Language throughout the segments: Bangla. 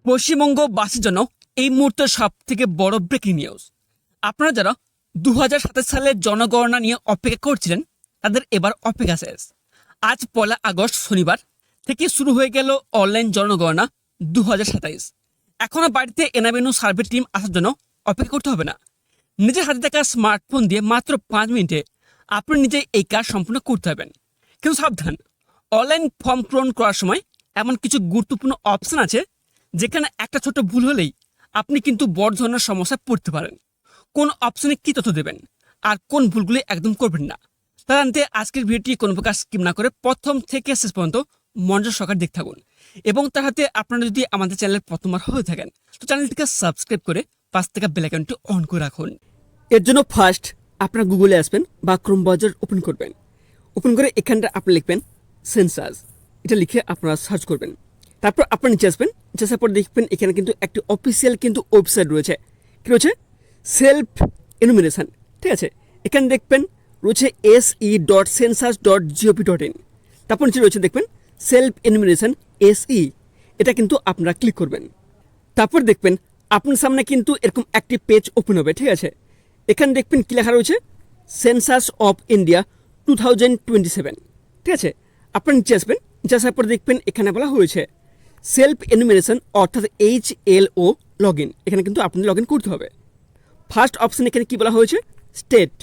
পশ্চিমবঙ্গবাসীর জন্য এই মুহূর্তে সব থেকে বড় ব্রেকিং নিউজ। আপনারা যারা 2027 সালের জনগণনা নিয়ে অপেক্ষা করছিলেন তাদের এবার অপেক্ষা শেষ। আজ 1 আগস্ট শনিবার থেকে শুরু হয়ে গেল অনলাইন জনগণনা 2027। এখনো বাড়িতে এনআইভিএনইউ সার্ভে টিম আসার জন্য অপেক্ষা করতে হবে না। নিজের হাতে থাকা স্মার্টফোন দিয়ে মাত্র 5 মিনিটে আপনি নিজে এই কাজ সম্পূর্ণ করতে পারবেন। কিন্তু সাবধান, অনলাইন ফর্ম পূরণ করার সময় এমন কিছু গুরুত্বপূর্ণ অপশন আছে যেখানে একটা ছোট ভুল হলেই আপনি কিন্তু বড় ধরনের সমস্যায় পড়তে পারেন। কোন অপশনে কি তথ্য দেবেন আর কোন ভুলগুলি একদম করবেন না তা জানতে আজকের ভিডিওটি কোনো প্রকার স্কিপ না করে প্রথম থেকে শেষ পর্যন্ত মনোযোগ সহকারে দেখতে থাকুন। এবং তার সাথে আপনারা যদি আমাদের চ্যানেলের প্রথমবার হয়ে থাকেন তো চ্যানেলটিকে সাবস্ক্রাইব করে পাশ থেকে বেল আইকনটি অন করে রাখুন। এর জন্য ফার্স্ট আপনারা গুগলে আসবেন বা ক্রোম ব্রাউজার ওপেন করবেন। ওপেন করে এখানটা আপনি লিখবেন সেন্সাস, এটা লিখে আপনারা সার্চ করবেন। তারপর আপনারা নিচে আসবেন, নিচে আসার পর দেখবেন এখানে কিন্তু একটি অফিসিয়াল কিন্তু ওয়েবসাইট রয়েছে। কী রয়েছে? Self enumeration. ঠিক আছে, এখানে দেখবেন রয়েছে se.census.gov.in। তারপর নিচে রয়েছে দেখবেন সেলফ এনুমিনেশন SE, এটা কিন্তু আপনারা ক্লিক করবেন। তারপর দেখবেন আপনার সামনে কিন্তু এরকম একটি পেজ ওপেন হবে। ঠিক আছে, এখানে দেখবেন কী লেখা রয়েছে সেন্সাস অফ ইন্ডিয়া 2027। ঠিক আছে, আপনারা নিচে আসবেন, নিচে আসার পর দেখবেন এখানে বলা হয়েছে সেলফ এনুমিনেশন অর্থাৎ HLO লগ ইন। এখানে কিন্তু আপনাদের লগ ইন করতে হবে। ফার্স্ট অপশান এখানে কী বলা হয়েছে? স্টেট।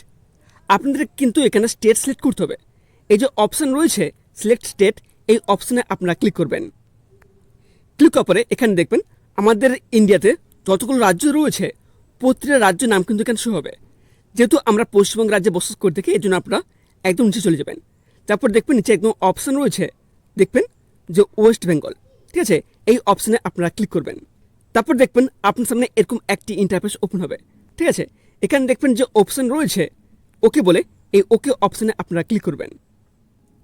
আপনাদের কিন্তু এখানে স্টেট সিলেক্ট করতে হবে। এই যে অপশান রয়েছে সিলেক্ট স্টেট, এই অপশানে আপনারা ক্লিক করবেন। ক্লিক করার পরে এখানে দেখবেন আমাদের ইন্ডিয়াতে যতগুলো রাজ্য রয়েছে প্রতিটা রাজ্যের নাম কিন্তু এখানে শো হবে। যেহেতু আমরা পশ্চিমবঙ্গ রাজ্যে বসবাস করে থাকি এই জন্য আপনারা একদম নিচে চলে যাবেন। তারপর দেখবেন নিচে একদম অপশান রয়েছে দেখবেন যে ওয়েস্ট বেঙ্গল। ঠিক আছে, এই অপশানে আপনারা ক্লিক করবেন। তারপর দেখবেন আপনার সামনে এরকম একটি ইন্টারফেস ওপেন হবে। ঠিক আছে, এখানে দেখবেন যে অপশান রয়েছে ওকে বলে, এই ওকে অপশানে আপনারা ক্লিক করবেন।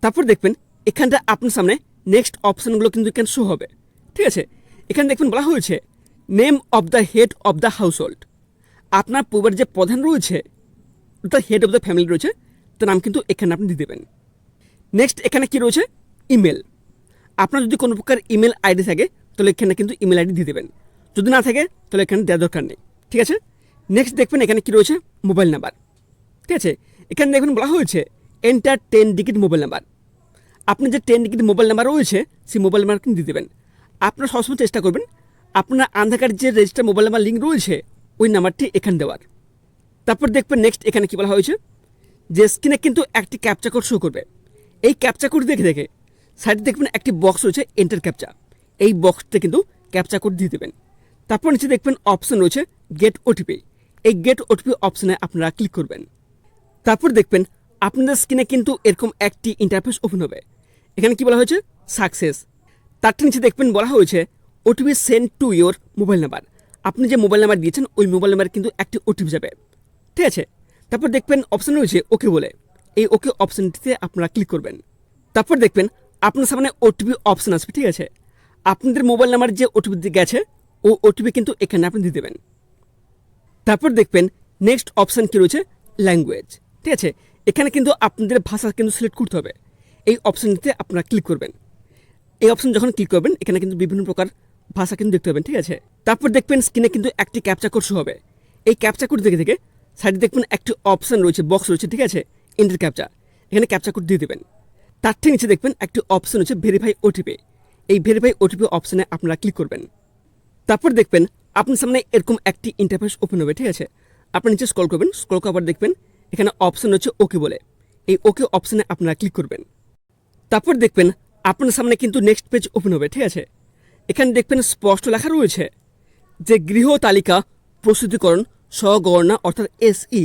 তারপর দেখবেন এখানটা আপনার সামনে নেক্সট অপশানগুলো কিন্তু এখানে শো হবে। ঠিক আছে, এখানে দেখবেন বলা হয়েছে name of the head of the house hold. আপনার পরিবারের যে প্রধান রয়েছে the head of the family রয়েছে তার নাম কিন্তু এখানে আপনি দিয়ে দেবেন। নেক্সট এখানে কি রয়েছে? ইমেল। আপনার যদি কোনো প্রকার ইমেল আইডি থাকে তাহলে এখানে কিন্তু ইমেল আইডি দিয়ে দেবেন, যদি না থাকে তাহলে এখানে দেওয়ার দরকার নেই। ঠিক আছে, নেক্সট দেখবেন এখানে কি রয়েছে মোবাইল নাম্বার। ঠিক আছে, এখানে দেখবেন বলা হয়েছে এন্টার 10 ডিজিট মোবাইল নাম্বার। আপনি যে 10 ডিজিট মোবাইল নাম্বার রয়েছে সেই মোবাইল নাম্বার কিন্তু দিয়ে দেবেন। আপনারা সবসময় চেষ্টা করবেন আপনার আধার কার্ডের যে রেজিস্টার মোবাইল নাম্বার লিঙ্ক রয়েছে ওই নাম্বারটি এখানে দেওয়ার। তারপর দেখবেন নেক্সট এখানে কি বলা হয়েছে যে স্ক্রিনে কিন্তু একটি ক্যাপচা কোড শো করবে। এই ক্যাপচা কোড দেখে দেখে সাইডে দেখবেন একটি বক্স রয়েছে এন্টার ক্যাপচা, এই বক্সতে কিন্তু ক্যাপচা কোড দিয়ে দেবেন। তারপর নিচে দেখবেন অপশন রয়েছে গেট ওটিপি, এই গেট ওটিপি অপশনে আপনারা ক্লিক করবেন। তারপর দেখবেন আপনাদের স্ক্রিনে কিন্তু এরকম একটি ইন্টারফেস ওপেন হবে। এখানে কি বলা হয়েছে সাকসেস। তার নিচে দেখবেন বলা হয়েছে OTP send to your mobile number. আপনি যে মোবাইল নাম্বার দিয়েছেন ওই মোবাইল নাম্বার কিন্তু একটি ওটিপি যাবে। ঠিক আছে, তারপর দেখবেন অপশন রয়েছে ওকে বলে, এই ওকে অপশনটিতে আপনারা ক্লিক করবেন। তারপর দেখবেন আপনার সামনে ওটিপি অপশন আসবে। ঠিক আছে, আপনাদের মোবাইল নাম্বার যে ওটিপি গেছে ও ওটিপি কিন্তু এখানে আপনি দিয়ে দেবেন। তারপর দেখবেন নেক্সট অপশন কি রয়েছে ল্যাঙ্গুয়েজ। ঠিক আছে, এখানে কিন্তু আপনাদের ভাষা কিন্তু সিলেক্ট করতে হবে। এই অপশনটিতে আপনারা ক্লিক করবেন। এই অপশন যখন ক্লিক করবেন এখানে কিন্তু বিভিন্ন প্রকার ভাষা কিন্তু দেখতে পাবেন। ঠিক আছে, তারপর দেখবেন স্ক্রিনে কিন্তু একটি ক্যাপচা কোড শো হবে। এই ক্যাপচা কোড দেখে দেখে সাইডে দেখবেন একটি অপশন রয়েছে বক্স রয়েছে। ঠিক আছে, এন্টার ক্যাপচা, এখানে ক্যাপচা কোড দিয়ে দেবেন। তার ঠিক নিচে দেখবেন একটি অপশন রয়েছে ভেরিফাই ওটিপি, এই ভেরিফাই ওটিপি অপশনে আপনারা ক্লিক করবেন। তারপর দেখবেন আপনার সামনে এরকম একটি ইন্টারফেস ওপেন হবে। ঠিক আছে, আপনি নিচে স্ক্রল করবেন, স্ক্রল করার পর দেখবেন এখানে অপশন রয়েছে ওকে বলে, এই ওকে অপশনে আপনারা ক্লিক করবেন। তারপর দেখবেন আপনার সামনে কিন্তু নেক্সট পেজ ওপেন হবে। ঠিক আছে, এখানে দেখবেন স্পষ্ট লেখা রয়েছে যে গৃহ তালিকা প্রস্তুতিকরণ স্বগণনা অর্থাৎ SE।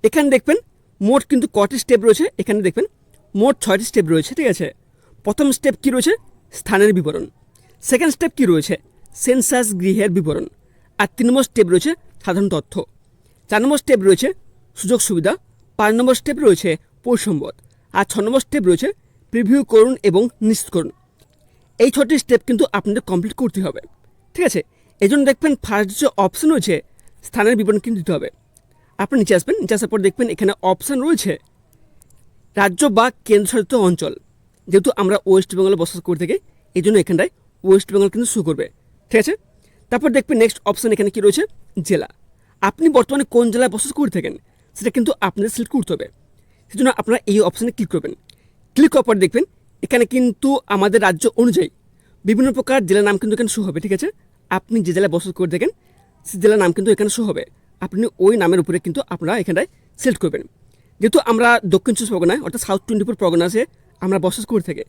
এখানে দেখবেন মোট কিন্তু কটি স্টেপ রয়েছে, এখানে দেখবেন মোট 6টি স্টেপ রয়েছে। ঠিক আছে, প্রথম স্টেপ কি রয়েছে স্থানের বিবরণ, সেকেন্ড স্টেপ কি রয়েছে সেন্সাস গৃহের বিবরণ, আর 3 নম্বর স্টেপ রয়েছে সাধারণ তথ্য, 4 নম্বর স্টেপ রয়েছে সুযোগ সুবিধা, 5 নম্বর স্টেপ রয়েছে পরিসম্পদ, আর 6 নম্বর স্টেপ রয়েছে প্রিভিউ করুন এবং নিশ্চিত করুন। এই 6টি স্টেপ কিন্তু আপনাদের কমপ্লিট করতে হবে। ঠিক আছে, এই জন্য দেখবেন ফার্স্ট যে অপশন রয়েছে স্থানের বিবরণ কিন্তু দিতে হবে। আপনি নিচে আসবেন, নিচে আসার পর দেখবেন এখানে অপশান রয়েছে রাজ্য বা কেন্দ্রশাসিত অঞ্চল। যেহেতু আমরা ওয়েস্ট বেঙ্গলে বসবাস করে থাকি এই জন্য এখানটায় ওয়েস্ট বেঙ্গল কিন্তু শো করবে। ঠিক আছে, তারপর দেখবেন নেক্সট অপশন এখানে কি রয়েছে, জেলা। আপনি বর্তমানে কোন জেলায় বসবাস করে থাকেন সেটা কিন্তু আপনাদের সিলেক্ট করতে হবে। সেজন্য আপনারা এই অপশানে ক্লিক করবেন। ক্লিক করার পর দেখবেন এখানে কিন্তু আমাদের রাজ্য অনুযায়ী বিভিন্ন প্রকার জেলার নাম কিন্তু এখানে শো হবে। ঠিক আছে, আপনি যে জেলায় বসবাস করে থাকেন সেই জেলার নাম কিন্তু এখানে শো হবে। আপনি ওই নামের উপরে কিন্তু আপনারা এখানটায় সিলেক্ট করবেন। যেহেতু আমরা দক্ষিণ 24 পরগনায় অর্থাৎ সাউথ 24 পরগনাসে আমরা বসবাস করে থাকি,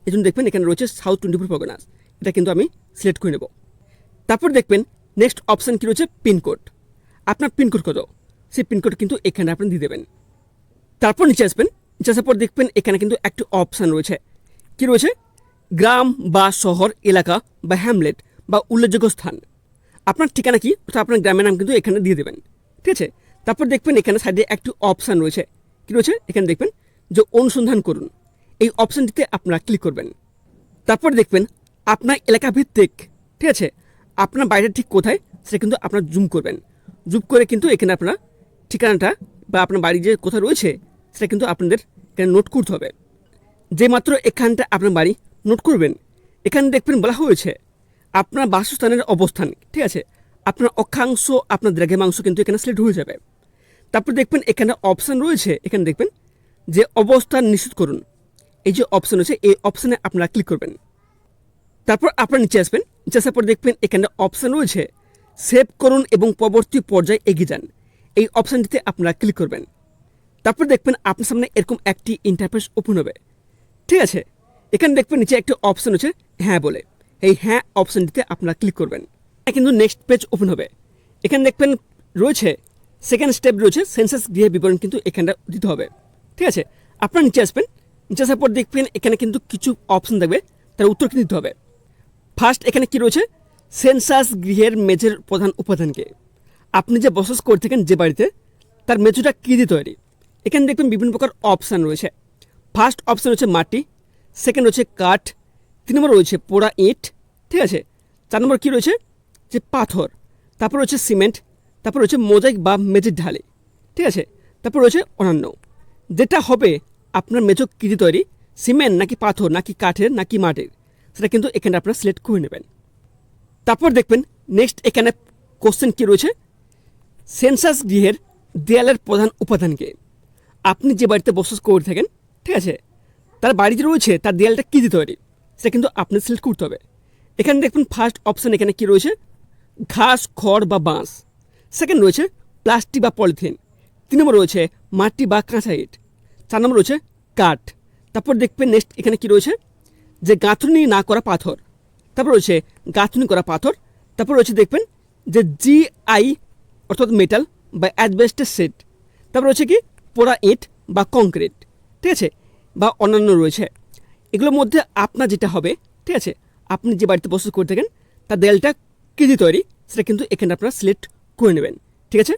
এই জন্য দেখবেন এখানে রয়েছে সাউথ 24 পরগনাস, এটা কিন্তু আমি সিলেক্ট করে নেব। তারপর দেখবেন নেক্সট অপশান কী রয়েছে, পিনকোড। আপনার পিনকোড কত সেই পিনকোড কিন্তু এখানে আপনি দিয়ে দেবেন। তারপর নিচে আসবেন, নিচে আসার পর দেখবেন এখানে কিন্তু একটি অপশান রয়েছে, কি রয়েছে, গ্রাম বা শহর, এলাকা বা হ্যামলেট বা উল্লেখযোগ্য স্থান। আপনার ঠিকানা কি অর্থাৎ আপনার গ্রামের নাম কিন্তু এখানে দিয়ে দেবেন। ঠিক আছে, তারপর দেখবেন এখানে সাইডে একটি অপশান রয়েছে, কি রয়েছে, এখানে দেখবেন যে অনুসন্ধান করুন, এই অপশানটিতে আপনারা ক্লিক করবেন। তারপর দেখবেন আপনার এলাকা ভিত্তিক, ঠিক আছে, আপনার বাইরে ঠিক কোথায় সেটা কিন্তু আপনারা জুম করবেন। জুম করে কিন্তু এখানে আপনার ঠিকানাটা বা আপনার বাড়ি যে কোথায় রয়েছে সেটা কিন্তু আপনাদের এখানে নোট করতে হবে। যে মাত্র এখানটা আপনার বাড়ি নোট করবেন, এখানে দেখবেন বলা হয়েছে আপনার বাসস্থানের অবস্থান। ঠিক আছে, আপনার অক্ষাংশ আপনার দ্রাঘিমাংশ কিন্তু এখানে সিলেক্ট হয়ে যাবে। তারপর দেখবেন এখানে অপশান রয়েছে, এখানে দেখবেন যে অবস্থান নিশ্চিত করুন, এই যে অপশান রয়েছে এই অপশানে আপনারা ক্লিক করবেন। তারপর আপনারা নিচে আসবেন, নিচে আসার পর দেখবেন এখানে অপশান রয়েছে সেভ করুন এবং পরবর্তী পর্যায়ে এগিয়ে যান, এই অপশানটিতে আপনারা ক্লিক করবেন। তারপর দেখবেন আপনার সামনে এরকম একটি ইন্টারফেস ওপেন হবে। ঠিক আছে, এখানে দেখবেন নিচে একটি অপশান হচ্ছে হ্যাঁ বলে, এই হ্যাঁ অপশানটিতে আপনারা ক্লিক করবেন। কিন্তু নেক্সট পেজ ওপেন হবে। এখানে দেখবেন রয়েছে সেকেন্ড স্টেপ রয়েছে সেন্সাস গৃহ বিবরণ কিন্তু এখানটা দিতে হবে। ঠিক আছে, আপনারা নিচে আসবেন, নিচে আসার পর দেখবেন এখানে কিন্তু কিছু অপশান থাকবে, তার উত্তর কিন্তু দিতে হবে। ফার্স্ট এখানে কি রয়েছে, সেন্সাস গৃহের মেঝের প্রধান উপাদানকে, আপনি যে বসবাস করে থাকেন যে বাড়িতে তার মেঝেটা কী দিয়ে তৈরি। এখানে দেখবেন বিভিন্ন প্রকার অপশান রয়েছে। ফার্স্ট অপশান রয়েছে মাটি, সেকেন্ড রয়েছে কাঠ, 3 নম্বর রয়েছে পোড়া ইট, ঠিক আছে, 4 নম্বর কী রয়েছে যে পাথর, তারপর রয়েছে সিমেন্ট, তারপর রয়েছে মোজাইক বা মেঝের ঢালে, ঠিক আছে, তারপর রয়েছে অন্যান্য। যেটা হবে আপনার মেঝো কী দিয়ে তৈরি, সিমেন্ট নাকি পাথর নাকি কাঠের নাকি মাটির, সেটা কিন্তু এখানে আপনারা সিলেক্ট করে নেবেন। তারপর দেখবেন নেক্সট এখানে কোশ্চেন কী রয়েছে, সেন্সাস গৃহের দেয়ালের প্রধান উপাদানকে, আপনি যে বাড়িতে বসবাস করে থাকেন, ঠিক আছে, তার বাড়িতে রয়েছে তার দেয়ালটা কী দিয়ে তৈরি সেটা কিন্তু আপনি সিলেক্ট করতে হবে। এখানে দেখবেন ফার্স্ট অপশান এখানে কি রয়েছে, ঘাস, খড় বা বাঁশ, সেকেন্ড রয়েছে প্লাস্টিক বা পলিথিন, 3 নম্বর রয়েছে মাটি বা কাঁচা ইট, 4 নম্বর রয়েছে কাঠ। তারপর দেখবেন নেক্সট এখানে কি রয়েছে যে গাঁথনি না করা পাথর, তারপর রয়েছে গাঁথনি করা পাথর, তারপর রয়েছে দেখবেন যে জিআই অর্থাৎ মেটাল বা অ্যাসবেস্টস শিট, তারপর রয়েছে কি পোড়া ইট বা কংক্রিট, ঠিক আছে, বা অন্যান্য রয়েছে। এগুলোর মধ্যে আপনার যেটা হবে, ঠিক আছে, আপনি যে বাড়িতে বসবাস করে থাকেন তার দেয়ালটা কী দিয়ে তৈরি সেটা কিন্তু এখানে আপনারা সিলেক্ট করে নেবেন। ঠিক আছে,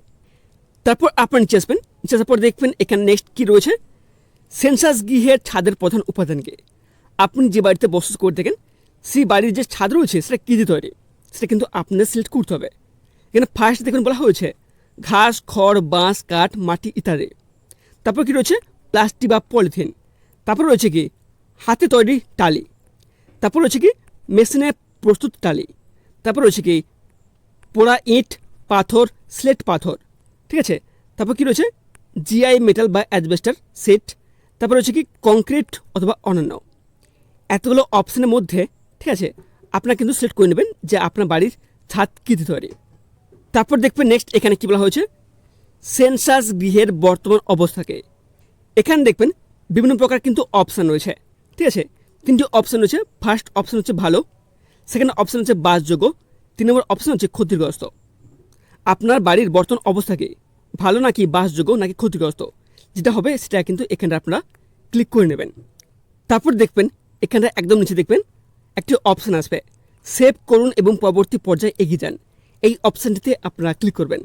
তারপর আপনার নিচে আসবেন, নিচে আসার পর দেখবেন এখানে নেক্সট কী রয়েছে, সেন্সাস গৃহের ছাদের প্রধান উপাদানকে, আপনি যে বাড়িতে বসবাস করে থাকেন সেই বাড়ির যে ছাদ রয়েছে সেটা কী দিয়ে তৈরি সেটা কিন্তু আপনার সিলেক্ট করতে হবে। এখানে ফার্স্ট দেখুন বলা হয়েছে ঘাস, খড়, বাঁশ, কাঠ, মাটি ইত্যাদি। তারপর কি রয়েছে প্লাস্টিক বা পলিথিন, তারপর রয়েছে কি হাতে তৈরি টালি, তারপর রয়েছে কি মেশিনে প্রস্তুত টালি, তারপর রয়েছে কি পোড়া ইট, পাথর, স্লেট পাথর, ঠিক আছে, তারপর কি রয়েছে জিআই মেটাল বা অ্যাসবেস্টার সেট, তারপর রয়েছে কি কংক্রিট অথবা অন্যান্য। এতগুলো অপশানের মধ্যে, ঠিক আছে, আপনারা কিন্তু সিলেক্ট করে নেবেন যে আপনার বাড়ির ছাদ কী দিয়ে তৈরি। তারপর দেখবেন নেক্সট এখানে কী বলা হয়েছে, সেন্সাস গৃহের বর্তমান অবস্থাকে, এখানে দেখবেন বিভিন্ন প্রকার কিন্তু অপশান রয়েছে। ঠিক আছে, 3টি অপশান রয়েছে। ফার্স্ট অপশান হচ্ছে ভালো, সেকেন্ড অপশান হচ্ছে বাসযোগ্য, 3 নম্বর অপশান হচ্ছে ক্ষতিগ্রস্ত। আপনার বাড়ির বর্তমান অবস্থা কি, ভালো নাকি বাসযোগ্য নাকি ক্ষতিগ্রস্ত, যেটা হবে সেটা কিন্তু এখানে আপনারা ক্লিক করে নেবেন। তারপর দেখবেন এখানে একদম নিচে দেখবেন একটি অপশান আসবে সেভ করুন এবং পরবর্তী পর্যায়ে এগিয়ে যান, এই অপশানটিতে আপনারা ক্লিক করবেন।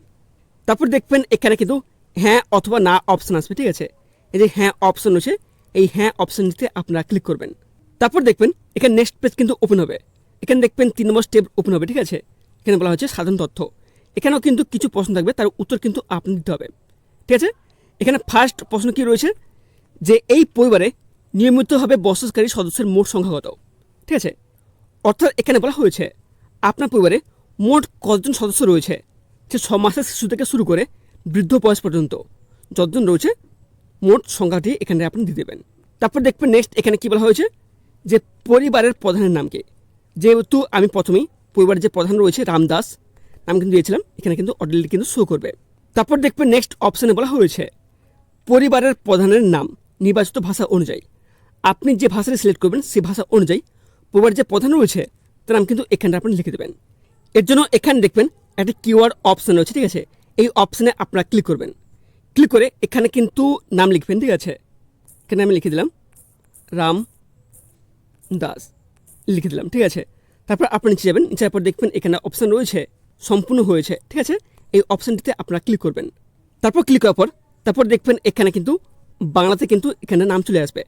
তারপর দেখবেন এখানে কিন্তু হ্যাঁ অথবা না অপশান আসবে। ঠিক আছে, এই যে হ্যাঁ অপশান রয়েছে এই হ্যাঁ অপশানটিতে আপনারা ক্লিক করবেন। তারপর দেখবেন এখানে নেক্সট পেজ কিন্তু ওপেন হবে। এখানে দেখবেন 3 নম্বর স্টেপ ওপেন হবে। ঠিক আছে, এখানে বলা হচ্ছে সাধারণ তথ্য, এখানেও কিন্তু কিছু প্রশ্ন থাকবে, তার উত্তর কিন্তু আপনি দিতে হবে। ঠিক আছে, এখানে ফার্স্ট প্রশ্ন কি রয়েছে যে এই পরিবারে নিয়মিতভাবে বসবাসকারী সদস্যের মোট সংখ্যা কত। ঠিক আছে, অর্থাৎ এখানে বলা হয়েছে আপনার পরিবারে মোট কতজন সদস্য রয়েছে, সে 6 মাসের শিশু থেকে শুরু করে বৃদ্ধ বয়স পর্যন্ত যতজন রয়েছে মোট সংখ্যাটি এখানে আপনি দিয়ে দেবেন। তারপর দেখবেন নেক্সট এখানে কী বলা হয়েছে যে পরিবারের প্রধানের নাম কি। যেহেতু আমি প্রথমেই পরিবারের যে প্রধান রয়েছে রামদাস নাম কিন্তু দিয়েছিলাম, এখানে কিন্তু অর্ডারলি কিন্তু শো করবে। তারপর দেখবেন নেক্সট অপশানে বলা হয়েছে পরিবারের প্রধানের নাম নির্বাচিত ভাষা অনুযায়ী। আপনি যে ভাষাটি সিলেক্ট করবেন সেই ভাষা অনুযায়ী পরিবারের যে প্রধান রয়েছে তার নাম কিন্তু এখানে আপনি লিখে দেবেন। এর জন্য এখানে দেখবেন একটা কিওয়ার্ড অপশান রয়েছে, ঠিক আছে। এই অপশানে আপনারা ক্লিক করবেন। ক্লিক করে এখানে কিন্তু নাম লিখবেন, ঠিক আছে। এখানে আমি লিখে দিলাম রাম দাস, লিখে দিলাম, ঠিক আছে। তারপর আপনি নিচে যাবেন, নিচে পর দেখবেন এখানে অপশান রয়েছে সম্পূর্ণ হয়েছে, ঠিক আছে। এই অপশানটিতে আপনারা ক্লিক করবেন। তারপর ক্লিক করার পর তারপর দেখবেন এখানে কিন্তু বাংলাতে কিন্তু এখানে নাম চলে আসবে,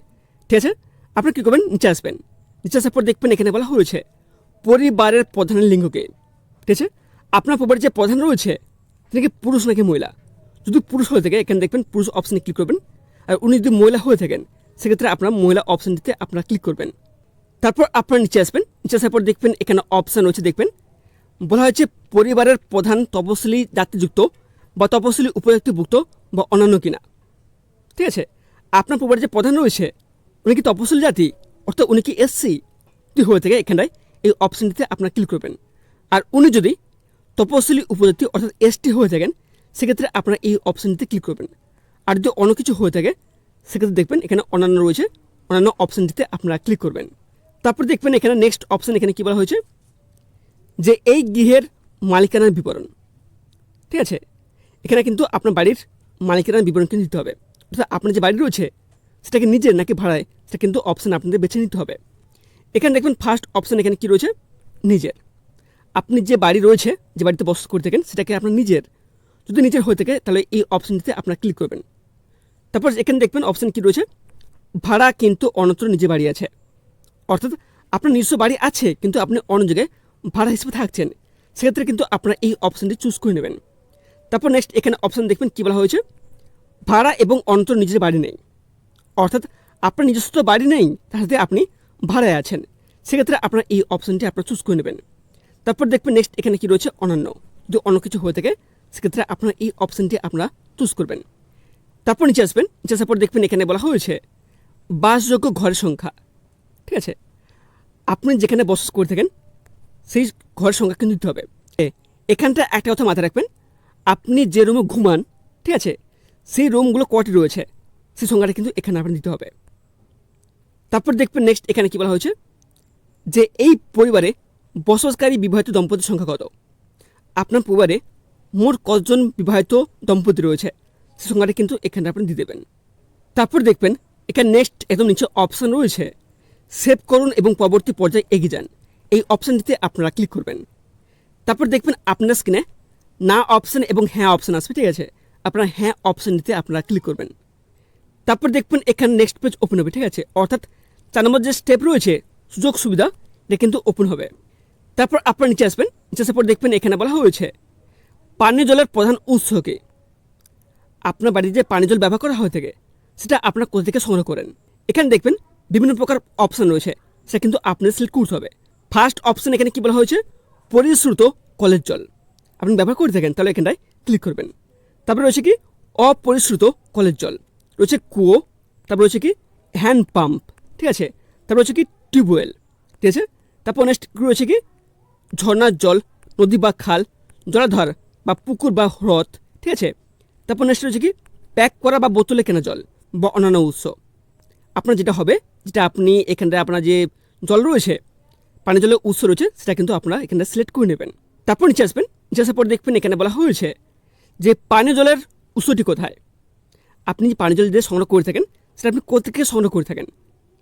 ঠিক আছে। আপনি কী করবেন, নিচে আসবেন। নিচে আসার পর দেখবেন এখানে বলা হয়েছে পরিবারের প্রধানের লিঙ্গকে, ঠিক আছে। আপনার পরিবারের যে প্রধান রয়েছে তিনি কি পুরুষ নাকি মহিলা। যদি পুরুষ হয়ে থাকে এখানে দেখবেন পুরুষ অপশানে ক্লিক করবেন, আর উনি যদি মহিলা হয়ে থাকেন সেক্ষেত্রে আপনার মহিলা অপশানটিতে আপনারা ক্লিক করবেন। তারপর আপনারা নিচে আসবেন। নিচে আসার পর দেখবেন এখানে অপশান রয়েছে, দেখবেন বলা হয়েছে পরিবারের প্রধান তপশিলি জাতিযুক্ত বা তপশিলি উপজাতিভুক্ত বা অন্যান্য কিনা, ঠিক আছে। আপনার পরিবারের যে প্রধান রয়েছে উনি কি তপশিলি জাতি অর্থাৎ উনি কি এসসি যদি হয়ে থাকে এখানটায় এই অপশানটিতে আপনারা ক্লিক করবেন। আর উনি যদি তপশিলি উপজাতি অর্থাৎ এসটি হয়ে থাকেন সেক্ষেত্রে আপনারা এই অপশানটিতে ক্লিক করবেন। আর যদি অন্য কিছু হয়ে থাকে সেক্ষেত্রে দেখবেন এখানে অন্যান্য রয়েছে, অন্যান্য অপশানটিতে আপনারা ক্লিক করবেন। তারপর দেখবেন এখানে নেক্সট অপশান এখানে কী বলা হয়েছে যে এই গৃহের মালিকানার বিবরণ, ঠিক আছে। এখানে কিন্তু আপনার বাড়ির মালিকানার বিবরণ কিন্তু দিতে হবে, অর্থাৎ আপনার যে বাড়ি রয়েছে সেটাকে নিজের নাকি ভাড়ায় সেটা কিন্তু অপশান আপনাদের বেছে নিতে হবে। এখানে দেখবেন ফার্স্ট অপশান এখানে কী রয়েছে নিজের। আপনি যে বাড়ি রয়েছে যে বাড়িতে বসবাস করে থাকেন সেটাকে আপনার নিজের যদি নিজের হয়ে থাকে তাহলে এই অপশানটিতে আপনারা ক্লিক করবেন। তারপর এখানে দেখবেন অপশান কী রয়েছে ভাড়া কিন্তু অন্যত্র নিজে বাড়ি আছে, অর্থাৎ আপনার নিজস্ব বাড়ি আছে কিন্তু আপনি অন্য জায়গায় ভাড়া হিসেবে থাকছেন, সেক্ষেত্রে কিন্তু আপনারা এই অপশানটি চুজ করে নেবেন। তারপর নেক্সট এখানে অপশান দেখবেন কী বলা হয়েছে ভাড়া এবং অন্যত্র নিজের বাড়ি নেই, অর্থাৎ আপনার নিজস্ব বাড়ি নেই তার সাথে আপনি ভাড়ায় আছেন, সেক্ষেত্রে আপনারা এই অপশানটি আপনারা চুজ করে নেবেন। তারপর দেখবেন নেক্সট এখানে কী রয়েছে অন্যান্য, যদি অন্য কিছু হয়ে থাকে সেক্ষেত্রে আপনারা এই অপশানটি আপনারা চুজ করবেন। তারপর নিচে আসবেন। নিচে আসার পর দেখবেন এখানে বলা হয়েছে বাসযোগ্য ঘরের সংখ্যা, ঠিক আছে। আপনি যেখানে বসবাস করে থাকেন সেই ঘরের সংখ্যা কিন্তু দিতে হবে। এখানটা একটা কথা মাথায় রাখবেন, আপনি যে রুমে ঘুমান, ঠিক আছে, সেই রুমগুলো কটি রয়েছে সেই সংখ্যাটা কিন্তু এখানে আপনার দিতে হবে। তারপর দেখবেন নেক্সট এখানে কী বলা হয়েছে যে এই পরিবারে বসবাসকারী বিবাহিত দম্পতির সংখ্যা কত। আপনার পরিবারে মোট কতজন বিবাহিত দম্পতি রয়েছে সেই সংখ্যাটা কিন্তু এখানে আপনি দিয়ে দেবেন। তারপর দেখবেন এখানে নেক্সট একদম নিচে অপশান রয়েছে সেভ করুন এবং পরবর্তী পর্যায়ে এগিয়ে যান, এই অপশানটিতে আপনারা ক্লিক করবেন। তারপর দেখবেন আপনার স্ক্রিনে না অপশান এবং হ্যাঁ অপশান আসবে, ঠিক আছে। আপনারা হ্যাঁ অপশানটিতে আপনারা ক্লিক করবেন। তারপর দেখবেন এখানে নেক্সট পেজ ওপেন হবে, ঠিক আছে, অর্থাৎ 4 নম্বর যে স্টেপ রয়েছে সুযোগ সুবিধা এটা কিন্তু ওপেন হবে। তারপর আপনারা নিচে আসবেন। নিচে আসার পর দেখবেন এখানে বলা হয়েছে পানীয় জলের প্রধান উৎসকে। আপনার বাড়িতে যে পানীয় জল ব্যবহার করা হয়ে থাকে সেটা আপনারা কোথা থেকে সংগ্রহ করেন। এখানে দেখবেন বিভিন্ন প্রকার অপশান রয়েছে, সেটা কিন্তু আপনাদের সিলেক্ট করতে হবে। ফার্স্ট অপশান এখানে কী বলা হয়েছে পরিশ্রুত কলের জল আপনি ব্যবহার করে থাকেন তাহলে এখানটায় ক্লিক করবেন। তারপরে রয়েছে কি অপরিশ্রুত কলের জল, রয়েছে কুয়ো, তারপর রয়েছে কি হ্যান্ড পাম্প, ঠিক আছে। তারপর রয়েছে কি টিউবওয়েল, ঠিক আছে। তারপর নেক্সট রয়েছে কি ঝর্ণার জল, নদী বা খাল, জলাধার বা পুকুর বা হ্রদ, ঠিক আছে। তারপর নেক্সট রয়েছে কি প্যাক করা বা বোতলে কেনা জল বা অন্যান্য উৎস। আপনার যেটা হবে যেটা আপনি এখানটায় আপনার যে জল রয়েছে পানীয় জলের উৎস রয়েছে সেটা কিন্তু আপনারা এখানটা সিলেক্ট করে নেবেন। তারপর নিচে আসবেন। নিচে আসার পর দেখবেন এখানে বলা হয়েছে যে পানীয় জলের উৎসটি কোথায়। আপনি যে পানীয় জল দিয়ে সংগ্রহ করে থাকেন সেটা আপনি কোথা থেকে সংগ্রহ করে থাকেন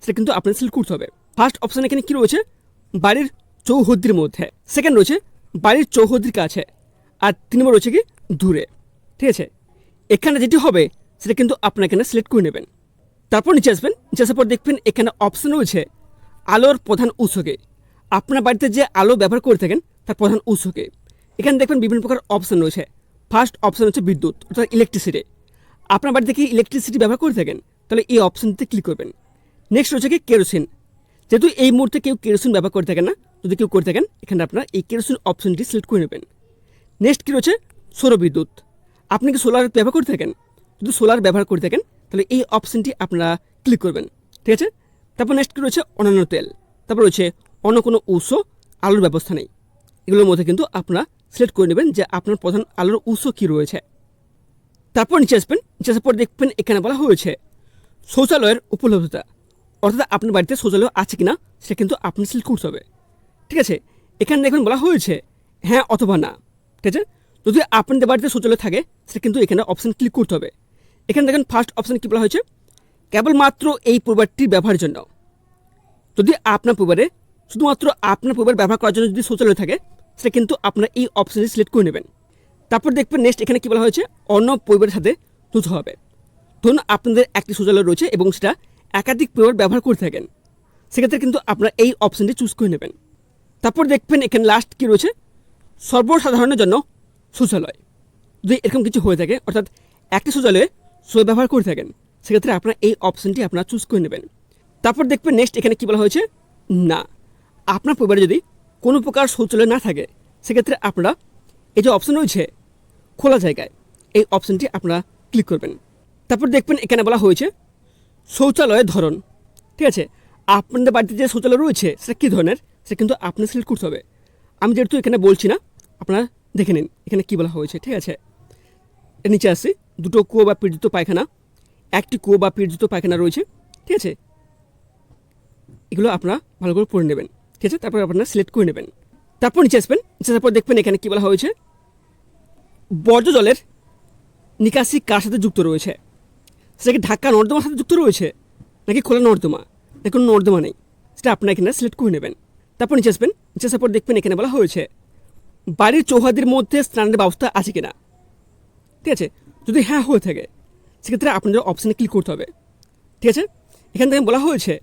সেটা কিন্তু আপনার সিলেক্ট করতে হবে। ফার্স্ট অপশান এখানে কী রয়েছে বাড়ির চৌহদ্দির মধ্যে, সেকেন্ড রয়েছে বাড়ির চৌহদ্দির কাছে, আর 3 নম্বর রয়েছে কি দূরে, ঠিক আছে। এখানে যেটি হবে সেটা কিন্তু আপনার এখানে সিলেক্ট করে নেবেন। তারপর নিচে আসবেন। নিচে আসার পর দেখবেন এখানে অপশান রয়েছে আলোর প্রধান উৎসকে। আপনার বাড়িতে যে আলো ব্যবহার করে থাকেন তার প্রধান উৎসকে। এখানে দেখবেন বিভিন্ন প্রকার অপশান রয়েছে। ফার্স্ট অপশান হচ্ছে বিদ্যুৎ অর্থাৎ ইলেকট্রিসিটি। আপনার বাড়িতে কি ইলেকট্রিসিটি ব্যবহার করে থাকেন তাহলে এই অপশানটিতে ক্লিক করবেন। নেক্সট রয়েছে কি কেরোসিন। যেহেতু এই মুহূর্তে কেউ কেরোসিন ব্যবহার করে থাকেন না যদি কেউ করে থাকেন এখানে আপনারা এই কেরোসিন অপশনটি সিলেক্ট করে নেবেন। নেক্সট কী রয়েছে, সৌরবিদ্যুৎ। আপনি কি সোলার ব্যবহার করে থাকেন? যদি সোলার ব্যবহার করে থাকেন তাহলে এই অপশনটি আপনারা ক্লিক করবেন, ঠিক আছে। তারপর নেক্সট কী রয়েছে, অন্যান্য তেল। তারপর রয়েছে অন্য কোনো উৎস আলোর ব্যবস্থা নেই। এগুলোর মধ্যে কিন্তু আপনারা সিলেক্ট করে নেবেন যে আপনার প্রধান আলোর উৎস কী রয়েছে। তারপর নিচে আসবেন, নিচে আসার পর দেখবেন এখানে বলা হয়েছে শৌচালয়ের উপলব্ধতা, অর্থাৎ আপনার বাড়িতে শৌচালয় আছে কিনা সেটা কিন্তু আপনি সিলেক্ট করতে হবে, ঠিক আছে। এখানে দেখবেন বলা হয়েছে হ্যাঁ অথবা না, ঠিক আছে। যদি আপনাদের বাড়িতে শৌচালয় থাকে সেটা কিন্তু এখানে অপশান ক্লিক করতে হবে। এখানে দেখেন ফার্স্ট অপশান কী বলা হয়েছে, কেবলমাত্র এই পরিবারটির ব্যবহারের জন্য। যদি আপনার পরিবারে শুধুমাত্র আপনার পরিবার ব্যবহার করার জন্য যদি শৌচালয় থাকে সেটা কিন্তু আপনারা এই অপশানটি সিলেক্ট করে নেবেন। তারপর দেখবেন নেক্সট এখানে কী বলা হয়েছে, অন্য পরিবারের সাথে যুক্ত হবে। ধরুন আপনাদের একটি শৌচালয় রয়েছে এবং সেটা একাধিক পরিবার ব্যবহার করে থাকেন, সেক্ষেত্রে কিন্তু আপনারা এই অপশানটি চুজ করে নেবেন। তারপর দেখবেন এখানে লাস্ট কী রয়েছে, সর্বসাধারণের জন্য শৌচালয়। যদি এরকম কিছু হয়ে থাকে অর্থাৎ একটি শৌচালয়ে সবাই ব্যবহার করে থাকেন সেক্ষেত্রে আপনারা এই অপশানটি আপনারা চুজ করে নেবেন। তারপর দেখবেন নেক্সট এখানে কী বলা হয়েছে, না আপনার পরিবারে যদি কোনো প্রকার শৌচালয় না থাকে সেক্ষেত্রে আপনারা এই যে অপশান রয়েছে খোলা জায়গায়, এই অপশানটি আপনারা ক্লিক করবেন। তারপর দেখবেন এখানে বলা হয়েছে শৌচালয়ের ধরন, ঠিক আছে। আপনাদের বাড়িতে যে শৌচালয় রয়েছে সেটা কী ধরনের সেটা কিন্তু আপনার সিলেক্ট করতে হবে। আমি যেহেতু এখানে বলছি না, আপনারা দেখে নিন এখানে কী বলা হয়েছে, ঠিক আছে। এর নিচে আসছি, দুটো কুয়ো বা পিটযুক্ত পায়খানা, একটি কুয়ো বা পিটযুক্ত পায়খানা রয়েছে, ঠিক আছে। এগুলো আপনারা ভালো করে পড়ে নেবেন, ঠিক আছে। তারপর আপনারা সিলেক্ট করে নেবেন। তারপর নিচে আসবেন, নিচে আসার পর দেখবেন এখানে কী বলা হয়েছে, বর্জ্য জলের নিকাশি কার সাথে যুক্ত রয়েছে, সেটা কি ঢাকা নর্দমার সাথে যুক্ত রয়েছে নাকি খোলা নর্দমা, নাকি কোনো নর্দমা নেই, সেটা আপনারা এখানে সিলেক্ট করে নেবেন। তারপর নিচে আসবেন, নিচে আসার পর দেখবেন এখানে বলা হয়েছে বাড়ির চৌহাদির মধ্যে স্নানের ব্যবস্থা আছে কিনা, ঠিক আছে। যদি হ্যাঁ হয়ে থাকে সেক্ষেত্রে আপনাদের অপশানে ক্লিক করতে হবে, ঠিক আছে। এখান থেকে বলা হয়েছে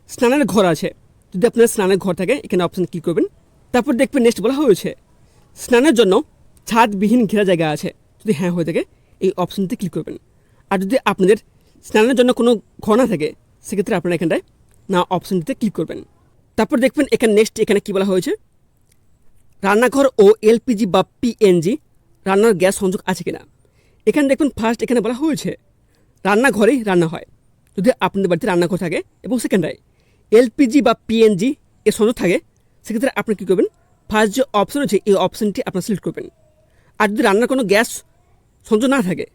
স্নানের ঘর আছে, যদি আপনার স্নানের ঘর থাকে এখানে অপশানে ক্লিক করবেন। তারপর দেখবেন নেক্সট বলা হয়েছে স্নানের জন্য ছাদবিহীন ঘেরা জায়গা আছে, যদি হ্যাঁ হয়ে থাকে এই অপশানটিতে ক্লিক করবেন। আর যদি আপনাদের স্নানের জন্য কোনো ঘর না থাকে সেক্ষেত্রে আপনারা এখানটায় না অপশানটিতে ক্লিক করবেন। তারপর দেখবেন এখানে নেক্সট এখানে কী বলা হয়েছে, রান্নাঘর ও এলপিজি বা পিএনজি রান্নার গ্যাস সংযোগ আছে কিনা। এখানে দেখবেন ফার্স্ট এখানে বলা হয়েছে রান্নাঘরেই রান্না হয়, যদি আপনাদের বাড়িতে রান্নাঘর থাকে এবং সেকেন্ডায় এলপিজি বা পিএনজি এর সংযোগ থাকে সেক্ষেত্রে আপনি কী করবেন, ফার্স্ট যে অপশান আছে এই অপশানটি আপনারা সিলেক্ট করবেন। আর যদি রান্নার কোনো গ্যাস সংযোগ না থাকে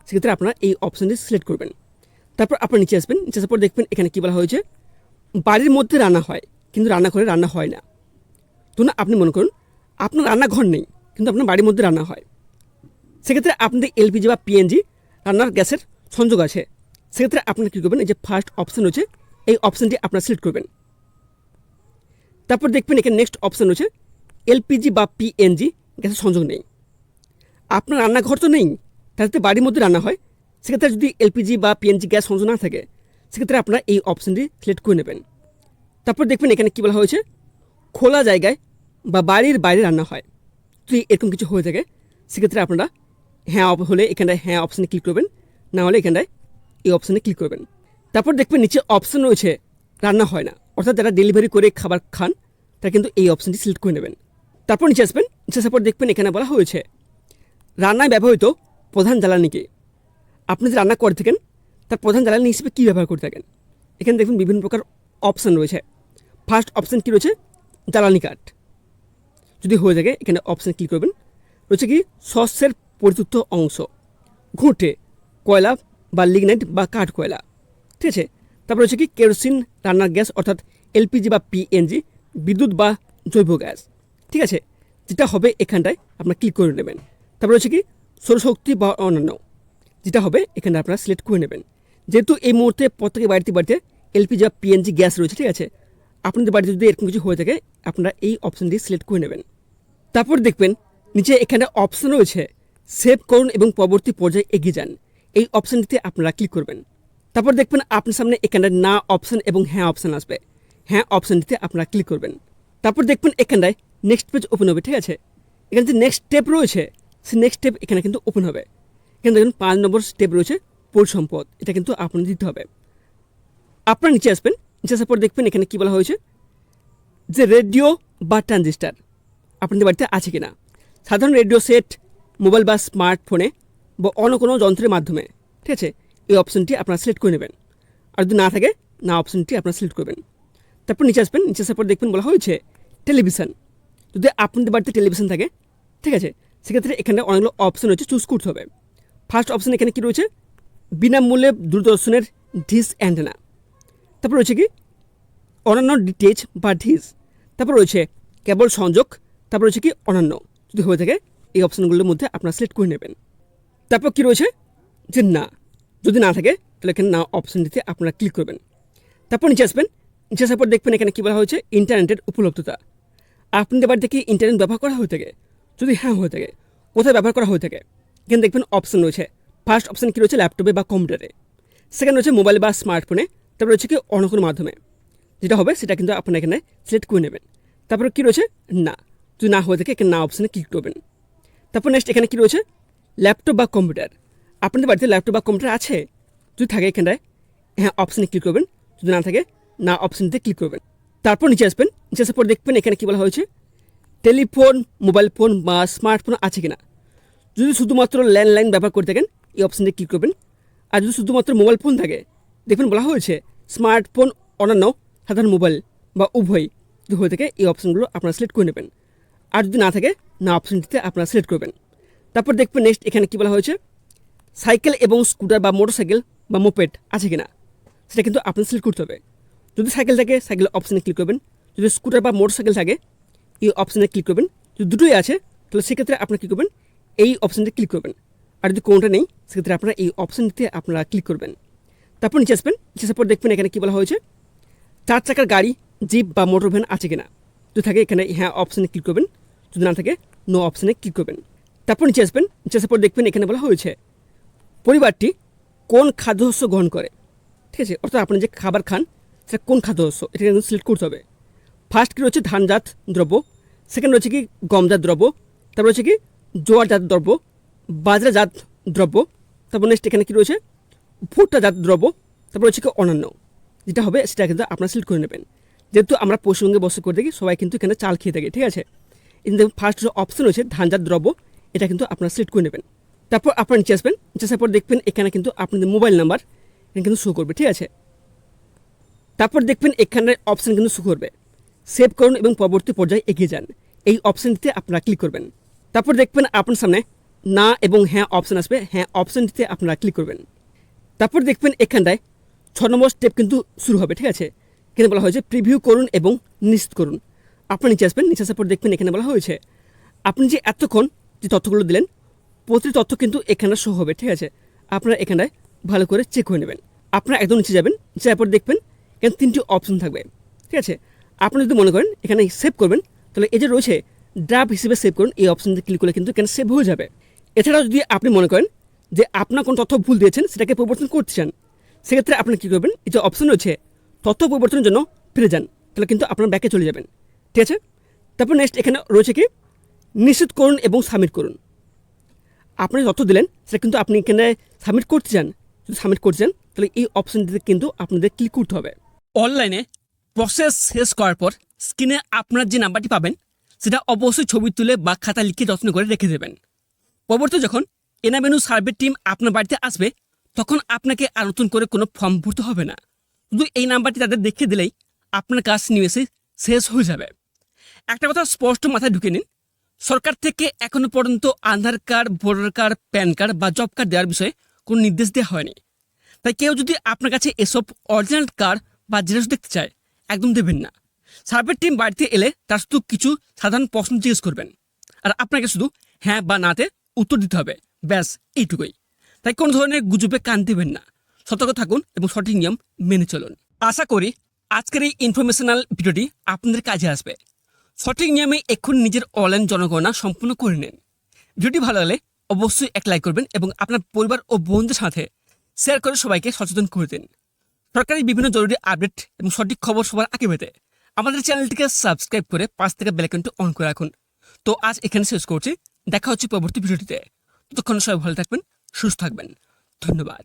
সেক্ষেত্রে আপনারা এই অপশানটি সিলেক্ট করবেন। তারপর আপনার নিচে আসবেন, নিচে আসার পর দেখবেন এখানে কী বলা হয়েছে বাড়ির মধ্যে রান্না হয় কিন্তু রান্নাঘরে রান্না হয় না। তো না আপনি মনে করুন আপনার রান্নাঘর নেই কিন্তু আপনার বাড়ির মধ্যে রান্না হয়, সেক্ষেত্রে আপনাদের এলপিজি বা পিএনজি রান্নার গ্যাসের সংযোগ আছে, সেক্ষেত্রে আপনারা কী করবেন, এই যে ফার্স্ট অপশান রয়েছে এই অপশানটি আপনারা সিলেক্ট করবেন। তারপর দেখবেন এখানে নেক্সট অপশান রয়েছে এলপিজি বা পিএনজি গ্যাসের সংযোগ নেই। আপনার রান্নাঘর তো নেই, তাতে বাড়ির মধ্যে রান্না হয়, সেক্ষেত্রে যদি এলপিজি বা পিএনজি গ্যাস সংযোগ না থাকে সেক্ষেত্রে আপনারা এই অপশানটি সিলেক্ট করে নেবেন। তারপর দেখবেন এখানে কী বলা হয়েছে খোলা জায়গায় বা বাড়ির বাইরে রান্না হয়, যদি এরকম কিছু হয়ে থাকে সেক্ষেত্রে আপনারা হ্যাঁ হলে এখানটায় হ্যাঁ অপশানে ক্লিক করবেন, না হলে এখানটায় এই অপশানে ক্লিক করবেন। তারপর দেখবেন নিচে অপশান রয়েছে রান্না হয় না, অর্থাৎ যারা ডেলিভারি করে খাবার খান তারা কিন্তু এই অপশানটি সিলেক্ট করে নেবেন। তারপর নিচে আসবেন, নিচে আসার পর দেখবেন এখানে বলা হয়েছে রান্নায় ব্যবহৃত প্রধান জ্বালানি কি। আপনি যে রান্না করে থাকেন তার প্রধান জ্বালানি হিসেবে কী ব্যবহার করে থাকেন। এখানে দেখুন বিভিন্ন প্রকার অপশান রয়েছে। ফার্স্ট অপশান কী রয়েছে, জ্বালানি কাঠ, যদি হয়ে থাকে এখানে অপশান ক্লিক করবেন। রয়েছে কি শস্যের পরিত্যক্ত অংশ, ঘুঁটে, কয়লা বা লিগনাইট বা কাঠ কয়লা, ঠিক আছে। তারপর রয়েছে কি কেরোসিন রান্নার গ্যাস অর্থাৎ এলপিজি বা পিএনজি বিদ্যুৎ বা জৈব গ্যাস, ঠিক আছে। যেটা হবে এখানটায় আপনারা ক্লিক করে নেবেন। তারপর রয়েছে কি সৌরশক্তি বা অন্যান্য, যেটা হবে এখানে আপনারা সিলেক্ট করে নেবেন। যেহেতু এই মুহূর্তে প্রত্যেকের বাড়িতে এলপিজি বা পিএনজি গ্যাস রয়েছে, ঠিক আছে। আপনাদের বাড়িতে যদি এরকম কিছু হয়ে থাকে আপনারা এই অপশানটি সিলেক্ট করে নেবেন। তারপর দেখবেন নিচে এখানে অপশান রয়েছে সেভ করুন এবং পরবর্তী পর্যায়ে এগিয়ে যান, এই অপশানটিতে আপনারা ক্লিক করবেন। তারপর দেখবেন আপনার সামনে এখানে না অপশান এবং হ্যাঁ অপশান আসবে, হ্যাঁ অপশানটিতে আপনারা ক্লিক করবেন। তারপর দেখবেন এখানটায় নেক্সট পেজ ওপেন হবে, ঠিক আছে। এখানে যে নেক্সট স্টেপ রয়েছে সেই নেক্সট স্টেপ এখানে কিন্তু ওপেন হবে। এখানে দেখুন 5 নম্বর স্টেপ রয়েছে পরিসম্পদ, এটা কিন্তু আপনাদের দিতে হবে। আপনারা নিচে আসবেন, নিচে আসার পর দেখবেন এখানে কী বলা হয়েছে যে রেডিও বা ট্রানজিস্টার আপনাদের বাড়িতে আছে কিনা। সাধারণ রেডিও সেট, মোবাইল বা স্মার্টফোনে বা অন্য কোনো যন্ত্রের মাধ্যমে, ঠিক আছে, এই অপশনটি আপনারা সিলেক্ট করে নেবেন। আর যদি না থাকে, না অপশনটি আপনারা সিলেক্ট করবেন। তারপর নিচে আসবেন, নিচে আসার পর দেখবেন বলা হয়েছে টেলিভিশন। যদি আপনাদের বাড়িতে টেলিভিশন থাকে, ঠিক আছে, সেক্ষেত্রে এখানে অনেকগুলো অপশন রয়েছে, চুজ করতে হবে। ফার্স্ট অপশন এখানে কী রয়েছে, বিনামূল্যে দূরদর্শনের ডিশ অ্যান্টেনা। তারপর রয়েছে কি অন্যান্য ডিটেচ বা ডিশ। তারপর রয়েছে কেবল সংযোগ। তারপর রয়েছে কি অন্যান্য। যদি হয়ে থাকে এই অপশনগুলোর মধ্যে আপনারা সিলেক্ট করে নেবেন। তারপর কি রয়েছে যে না, যদি না থাকে তাহলে এখানে না অপশনটিতে আপনারা ক্লিক করবেন। তারপর নিচে আসবেন, নিচে আসার পর দেখবেন এখানে কী বলা হয়েছে ইন্টারনেটের উপলব্ধতা। আপনাদের বাড়িতে কি ইন্টারনেট ব্যবহার করা হয়ে থাকে? যদি হ্যাঁ হয়ে থাকে, কোথায় ব্যবহার করা হয়ে থাকে? এখানে দেখবেন অপশন রয়েছে। ফার্স্ট অপশন কী রয়েছে, ল্যাপটপে বা কম্পিউটারে। সেকেন্ড রয়েছে মোবাইল বা স্মার্টফোনে। তারপর রয়েছে কি অন্য কোনো মাধ্যমে। যেটা হবে সেটা কিন্তু আপনারা এখানে সিলেক্ট করে নেবেন। তারপর কী রয়েছে না, যদি না হয়ে থাকে এখানে না অপশানে ক্লিক করবেন। তারপর নেক্সট এখানে কী রয়েছে ল্যাপটপ বা কম্পিউটার। আপনাদের বাড়িতে ল্যাপটপ বা কম্পিউটার আছে? যদি থাকে এখানটায় হ্যাঁ অপশানে ক্লিক করবেন। যদি না থাকে না অপশানটিতে ক্লিক করবেন। তারপর নিচে আসবেন, নিচে আসার পর দেখবেন এখানে কী বলা হয়েছে টেলিফোন, মোবাইল ফোন বা স্মার্টফোন আছে কিনা। যদি শুধুমাত্র ল্যান্ডলাইন ব্যবহার করে থাকেন এই অপশানটি ক্লিক করবেন। আর যদি শুধুমাত্র মোবাইল ফোন থাকে দেখবেন বলা হয়েছে স্মার্টফোন, অন্যান্য সাধারণ মোবাইল বা উভয় যদি হয়ে থাকে এই অপশানগুলো আপনারা সিলেক্ট করে নেবেন। আর যদি না থাকে না অপশানটিতে আপনারা সিলেক্ট করবেন। তারপর দেখবেন নেক্সট এখানে কী বলা হয়েছে সাইকেল এবং স্কুটার বা মোটরসাইকেল বা মোপেড আছে কিনা, সেটা কিন্তু আপনার সিলেক্ট করতে হবে। যদি সাইকেল থাকে সাইকেল অপশানে ক্লিক করবেন। যদি স্কুটার বা মোটরসাইকেল থাকে এই অপশানে ক্লিক করবেন। যদি দুটোই আছে তাহলে সেক্ষেত্রে আপনারা কী করবেন, এই অপশানটি ক্লিক করবেন। আর যদি কোনটা নেই সেক্ষেত্রে আপনারা এই অপশানটিতে আপনারা ক্লিক করবেন। তারপর নিচে আসবেন, নিচে আসার পর দেখবেন এখানে কী বলা হয়েছে 4 চাকার গাড়ি, জিপ বা মোটর ভ্যান আছে কিনা। যদি থাকে এখানে হ্যাঁ অপশানে ক্লিক করবেন। যদি না থাকে নো অপশানে ক্লিক করবেন। তারপর নিচে আসবেন, নিচে আসার পর দেখবেন এখানে বলা হয়েছে পরিবারটি কোন খাদ্যশস্য গ্রহণ করে। ঠিক আছে, অর্থাৎ আপনি যে খাবার খান সেটা কোন খাদ্যশস্য এটা কিন্তু সিলেক্ট করতে হবে। ফার্স্ট কী রয়েছে ধানজাত দ্রব্য। সেকেন্ড রয়েছে কি গমজাত দ্রব্য। তারপর রয়েছে কি জোয়ারজাত দ্রব্য, বাজরাজাত দ্রব্য। তারপর নেক্সট এখানে কী রয়েছে ভুট্টাজাত দ্রব্য। তারপর রয়েছে কি অন্যান্য। যেটা হবে সেটা কিন্তু আপনারা সিলেক্ট করে নেবেন। যেহেতু আমরা পশ্চিমবঙ্গে বসবাস করে থাকি, সবাই কিন্তু এখানে চাল খেয়ে থাকি, ঠিক আছে। কিন্তু ফার্স্ট যে অপশন রয়েছে ধানজাত দ্রব্য, এটা কিন্তু আপনারা সিলেক্ট করে নেবেন। তারপর আপনারা নিচে আসবেন, নিচে আসার পর দেখবেন এখানে কিন্তু আপনাদের মোবাইল নাম্বার এখানে কিন্তু শো করবে, ঠিক আছে। তারপর দেখবেন এখানে অপশান কিন্তু শো করবে সেভ করুন এবং পরবর্তী পর্যায়ে এগিয়ে যান। এই অপশানটিতে আপনারা ক্লিক করবেন। তারপর দেখবেন আপনার সামনে না এবং হ্যাঁ অপশান আসবে, হ্যাঁ অপশানটিতে আপনারা ক্লিক করবেন। তারপর দেখবেন এখানটায় 6 নম্বর স্টেপ কিন্তু শুরু হবে, ঠিক আছে। এখানে বলা হয়েছে প্রিভিউ করুন এবং নিশ্চিত করুন। আপনার নিচে আসবেন, নিচে আসার পর দেখবেন এখানে বলা হয়েছে আপনি যে এতক্ষণ যে তথ্যগুলো দিলেন প্রতিটি তথ্য কিন্তু এখানে শো হবে, ঠিক আছে। আপনারা এখানটায় ভালো করে চেক করে নেবেন। আপনারা একদম নিচে যাবেন, নিচে যাওয়ার পর দেখবেন এখানে 3টি অপশন থাকবে, ঠিক আছে। আপনি যদি মনে করেন এখানে সেভ করবেন তাহলে এই যে রয়েছে ড্রাফট হিসেবে সেভ করুন, এই অপশানতে ক্লিক করলে কিন্তু এখানে সেভ হয়ে যাবে। এছাড়াও যদি আপনি মনে করেন যে আপনার কোনো তথ্য ভুল দিয়েছেন সেটাকে পরিবর্তন করতে চান, সেক্ষেত্রে আপনি কী করবেন, এই যে অপশন রয়েছে তথ্য পরিবর্তনের জন্য ফিরে যান, তাহলে কিন্তু আপনার ব্যাকে চলে যাবেন, ঠিক আছে। তারপর নেক্সট এখানে রয়েছে কি নিশ্চিত করুন এবং সাবমিট করুন। আপনি তথ্য দিলেন সেটা কিন্তু আপনি এখানে সাবমিট করতে চান, যদি সাবমিট করতে চান তাহলে এই অপশানটিতে কিন্তু আপনাদের ক্লিক করতে হবে। অনলাইনে প্রসেস শেষ করার পর স্ক্রিনে আপনার যে নাম্বারটি পাবেন সেটা অবশ্যই ছবি তুলে বা খাতা লিখে যত্ন করে রেখে দেবেন। পরবর্তী যখন এনআইএমইউ সার্ভে টিম আপনার বাড়িতে আসবে তখন আপনাকে আর নতুন করে কোনো ফর্ম ভরতে হবে না। শুধু এই নাম্বারটি তাদের দেখিয়ে দিলেই আপনার কাজ নিমেষে শেষ হয়ে যাবে। একটা কথা স্পষ্ট মাথায় ঢুকে নিন, সরকার থেকে এখনো পর্যন্ত Aadhaar card, voter card, PAN card বা জব কার্ড দেওয়ার বিষয়ে কোনো নির্দেশ দেওয়া হয়নি। তাই কেউ যদি আপনার কাছে এসব অরিজিনাল কার্ড বা জেরক্স দেখতে চায় একদম দেবেন না। সার্ভে টিম বাড়িতে এলে তার শুধু কিছু সাধারণ প্রশ্ন জিজ্ঞেস করবেন আর আপনাকে শুধু হ্যাঁ বা নাতে উত্তর দিতে হবে, ব্যাস এইটুকুই। তাই কোনো ধরনের গুজবে কান দেবেন না। সতর্ক থাকুন এবং সঠিক নিয়ম মেনে চলুন। আশা করি আজকের এই ইনফরমেশনাল ভিডিওটি আপনাদের কাজে আসবে। সঠিক নিয়মে এক্ষুনি নিজের অনলাইন জনগণনা সম্পূর্ণ করে নিন। ভিডিওটি ভালো লাগলে অবশ্যই এক লাইক করবেন এবং আপনার পরিবার ও বন্ধুদের সাথে শেয়ার করে সবাইকে সচেতন করে দিন। সরকারি বিভিন্ন জরুরি আপডেট এবং সঠিক খবর সবার আগে পেতে আমাদের চ্যানেলটিকে সাবস্ক্রাইব করে পাশ থেকে বেল আইকনটি অন করে রাখুন। তো আজ এখানে শেষ করছি, দেখা হচ্ছে পরবর্তী ভিডিওটিতে। ততক্ষণ সবাই ভালো থাকবেন, সুস্থ থাকবেন, ধন্যবাদ।